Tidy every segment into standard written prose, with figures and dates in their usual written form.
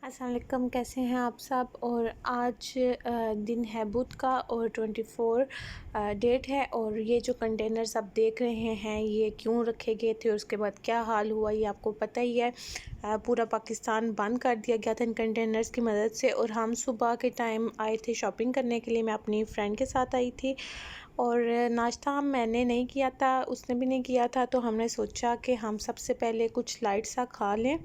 अस्सलाम वालेकुम, कैसे हैं आप सब। और आज दिन है बुध का और 24 डेट है। और ये जो कंटेनर्स आप देख रहे हैं ये क्यों रखे गए थे और उसके बाद क्या हाल हुआ ये आपको पता ही है। पूरा पाकिस्तान बंद कर दिया गया था इन कंटेनर्स की मदद से। और हम सुबह के टाइम आए थे शॉपिंग करने के लिए, मैं अपनी फ्रेंड के साथ आई थी। और नाश्ता मैंने नहीं किया था, उसने भी नहीं किया था, तो हमने सोचा कि हम सबसे पहले कुछ लाइट सा खा लें।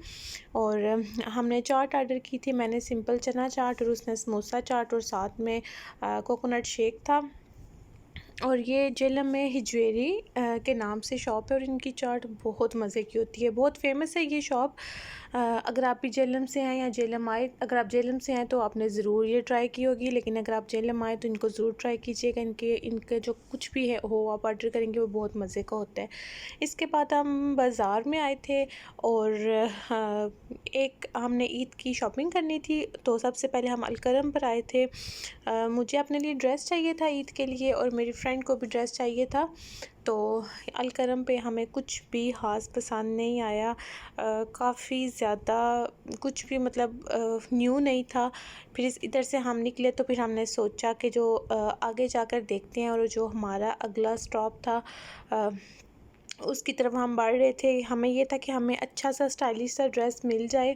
और हमने चाट ऑर्डर की थी, मैंने सिंपल चना चाट और उसने समोसा चाट और साथ में कोकोनट शेक था। और ये जेलम में हिजवेरी के नाम से शॉप है और इनकी चाट बहुत मज़े की होती है, बहुत फेमस है ये शॉप। अगर आप भी जेलम से हैं या जेलम आए, अगर आप जेलम से हैं तो आपने ज़रूर ये ट्राई की होगी, लेकिन अगर आप जेलम आए तो इनको ज़रूर ट्राई कीजिएगा। इनके जो कुछ भी है हो आप ऑर्डर करेंगे वो बहुत मज़े का होता है। इसके बाद हम बाज़ार में आए थे और एक हमने ईद की शॉपिंग करनी थी, तो सबसे पहले हम अलकरम पर आए थे। मुझे अपने लिए ड्रेस चाहिए था ईद के लिए और मेरी फ्रेंड को भी ड्रेस चाहिए था। तो अलकरम पे हमें कुछ भी ख़ास पसंद नहीं आया, काफ़ी ज़्यादा कुछ भी मतलब न्यू नहीं था। फिर इधर से हम निकले तो फिर हमने सोचा कि जो आगे जाकर देखते हैं, और जो हमारा अगला स्टॉप था उसकी तरफ हम बढ़ रहे थे। हमें ये था कि हमें अच्छा सा स्टाइलिश सा ड्रेस मिल जाए,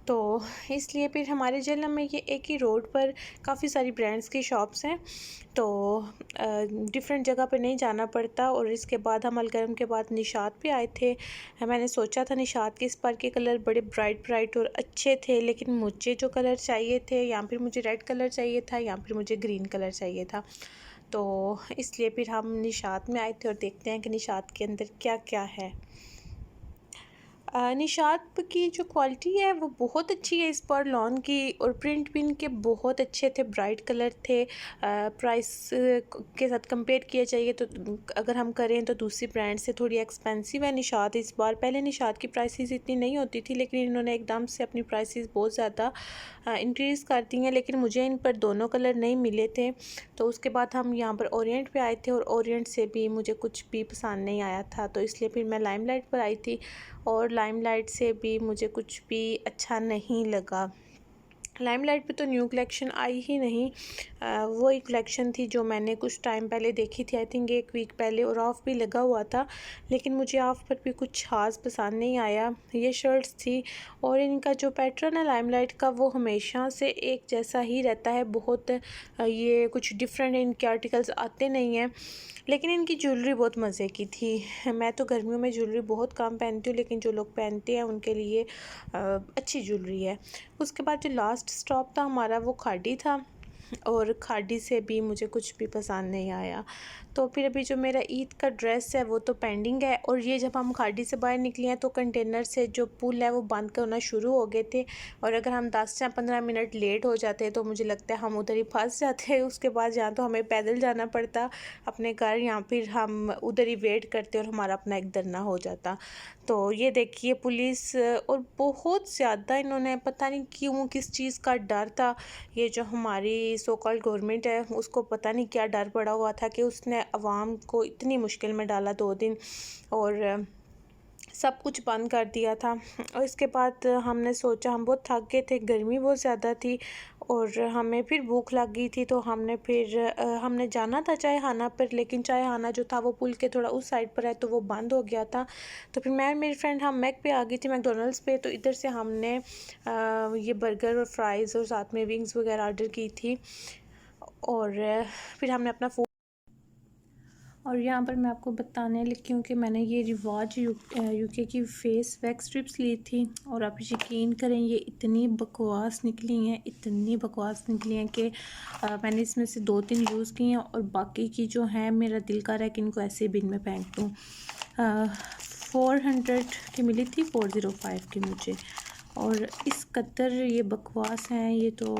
तो इसलिए फिर हमारे जेलम में ये एक ही रोड पर काफ़ी सारी ब्रांड्स की शॉप्स हैं, तो डिफरेंट जगह पे नहीं जाना पड़ता। और इसके बाद हम अलकरम के बाद निशात पे आए थे। मैंने सोचा था निशात के इस बार के कलर बड़े ब्राइट ब्राइट और अच्छे थे, लेकिन मुझे जो कलर चाहिए थे, या फिर मुझे रेड कलर चाहिए था या फिर मुझे ग्रीन कलर चाहिए था, तो इसलिए फिर हम निशात में आए थे। और देखते हैं कि निशात के अंदर क्या क्या है। निशात की जो क्वालिटी है वो बहुत अच्छी है इस बार लॉन की, और प्रिंट भी इनके बहुत अच्छे थे, ब्राइट कलर थे। प्राइस के साथ कंपेयर किया जाइए तो अगर हम करें तो दूसरी ब्रांड से थोड़ी एक्सपेंसिव है निशात इस बार। पहले निशात की प्राइसेस इतनी नहीं होती थी, लेकिन इन्होंने एकदम से अपनी प्राइसेस बहुत ज़्यादा इंक्रीज़ कर दी हैं। लेकिन मुझे इन पर दोनों कलर नहीं मिले थे, तो उसके बाद हम यहाँ पर ओरिएंट पे आए थे और ओरिएंट से भी मुझे कुछ भी पसंद नहीं आया था, तो इसलिए फिर मैं लाइमलाइट पर आई थी और लाइमलाइट से भी मुझे कुछ भी अच्छा नहीं लगा। लाइमलाइट पे तो न्यू कलेक्शन आई ही नहीं, वो एक कलेक्शन थी जो मैंने कुछ टाइम पहले देखी थी, आई थिंक एक वीक पहले, और ऑफ़ भी लगा हुआ था, लेकिन मुझे ऑफ़ पर भी कुछ खास पसंद नहीं आया। ये शर्ट्स थी और इनका जो पैटर्न है लाइमलाइट का वो हमेशा से एक जैसा ही रहता है, बहुत ये कुछ डिफरेंट इनके आर्टिकल्स आते नहीं हैं। लेकिन इनकी ज्वेलरी बहुत मज़े की थी। मैं तो गर्मियों में ज्वेलरी बहुत कम पहनती हूँ, लेकिन जो लोग पहनते हैं उनके लिए अच्छी ज्वेलरी है। उसके बाद जो लास्ट स्टॉप था हमारा वो खाड़ी था, और खाड़ी से भी मुझे कुछ भी पसंद नहीं आया। तो फिर अभी जो मेरा ईद का ड्रेस है वो तो पेंडिंग है। और ये जब हम खाड़ी से बाहर निकले हैं तो कंटेनर से जो पुल है वो बंद होना शुरू हो गए थे, और अगर हम 10 या 15 मिनट लेट हो जाते तो मुझे लगता है हम उधर ही फंस जाते। उसके बाद या तो हमें पैदल जाना पड़ता अपने घर, या फिर हम उधर ही वेट करते और हमारा अपना एक धरना हो जाता। तो ये देखिए पुलिस, और बहुत ज़्यादा इन्होंने पता नहीं क्यों किस चीज़ का डर था, ये जो हमारी सो कॉल्ड गवर्नमेंट है उसको पता नहीं क्या डर पड़ा हुआ था कि उसने अवाम को इतनी मुश्किल में डाला 2 दिन, और सब कुछ बंद कर दिया था। और इसके बाद हमने सोचा, हम बहुत थक गए थे, गर्मी बहुत ज़्यादा थी और हमें फिर भूख लग गई थी, तो हमने जाना था चाय खाना पर, लेकिन चाय खाना जो था वो पुल के थोड़ा उस साइड पर है तो वो बंद हो गया था। तो फिर मैं और मेरी फ्रेंड हम मैक पे आ गई थी, मैकडोनल्ड्स पे। तो इधर से हमने ये बर्गर और फ्राइज़ और साथ में विंग्स वगैरह ऑर्डर की थी, और फिर हमने अपना फूड। और यहाँ पर मैं आपको बताने लगी हूँ कि मैंने ये रिवाज यूके की फेस वैक्स स्ट्रिप्स ली थी, और आप यकीन करें ये इतनी बकवास निकली हैं, इतनी बकवास निकली हैं कि मैंने इसमें से 2-3 यूज़ की हैं, और बाकी की जो हैं मेरा दिल कर रहा है कि इनको ऐसे बिन में फेंक दूँ। 400 की मिली थी, 405 की मुझे, और इस कदर ये बकवास हैं। ये तो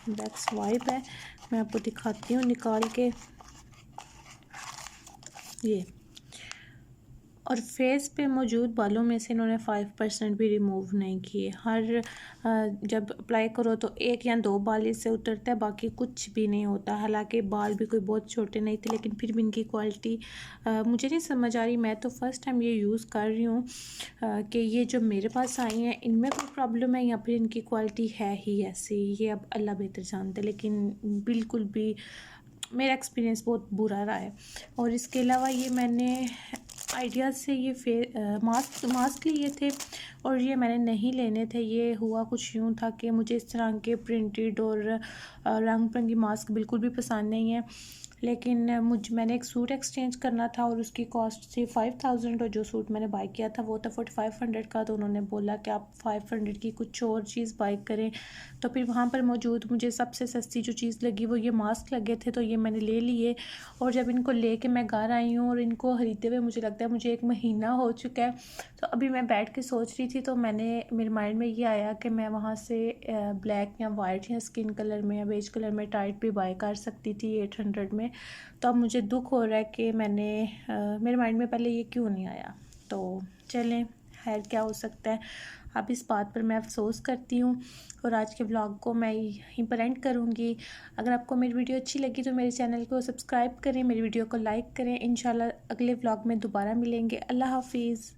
वैक्स वाइप है, मैं आपको दिखाती हूँ निकाल के। ये और फेस पे मौजूद बालों में से इन्होंने 5% भी रिमूव नहीं किए। हर जब अप्लाई करो तो 1 या 2 बाल इससे उतरता है, बाकी कुछ भी नहीं होता। हालांकि बाल भी कोई बहुत छोटे नहीं थे, लेकिन फिर भी इनकी क्वालिटी मुझे नहीं समझ आ रही। मैं तो फ़र्स्ट टाइम ये यूज़ कर रही हूँ कि ये जो मेरे पास आई हैं इनमें कोई प्रॉब्लम है या फिर इनकी क्वालिटी है ही ऐसी, ये अब अल्लाह बेहतर जानते हैं। लेकिन बिल्कुल भी मेरा एक्सपीरियंस बहुत बुरा रहा है। और इसके अलावा ये मैंने आइडियाज़ से ये मास्क लिए थे और ये मैंने नहीं लेने थे। ये हुआ कुछ यूँ था कि मुझे इस तरह के प्रिंटेड और रंग बिरंगी मास्क बिल्कुल भी पसंद नहीं है। लेकिन मैंने एक सूट एक्सचेंज करना था और उसकी कॉस्ट थी 5000 और जो सूट मैंने बाय किया था वो था 4500 का। तो उन्होंने बोला कि आप 500 की कुछ और चीज़ बाय करें। तो फिर वहाँ पर मौजूद मुझे सबसे सस्ती जो चीज़ लगी वो ये मास्क लगे थे, तो ये मैंने ले लिए। और जब इनको लेके मैं घर आई हूँ और इनको ख़रीदते हुए मुझे लगता है मुझे 1 महीना हो चुका है। तो अभी मैं बैठ के सोच रही थी तो मेरे माइंड में ये आया कि मैं वहाँ से ब्लैक या वाइट या स्किन कलर में या बेज कलर में टाइट भी बाय कर सकती थी 800 में। तो अब मुझे दुख हो रहा है कि मेरे माइंड में पहले ये क्यों नहीं आया। तो चलें, खैर क्या हो सकता है। अब इस बात पर मैं अफ़सोस करती हूँ और आज के व्लॉग को मैं यहीं पर एंड करूँगी। अगर आपको मेरी वीडियो अच्छी लगी तो मेरे चैनल को सब्सक्राइब करें, मेरी वीडियो को लाइक करें। इंशाल्लाह अगले व्लॉग में दोबारा मिलेंगे। अल्लाह हाफिज़।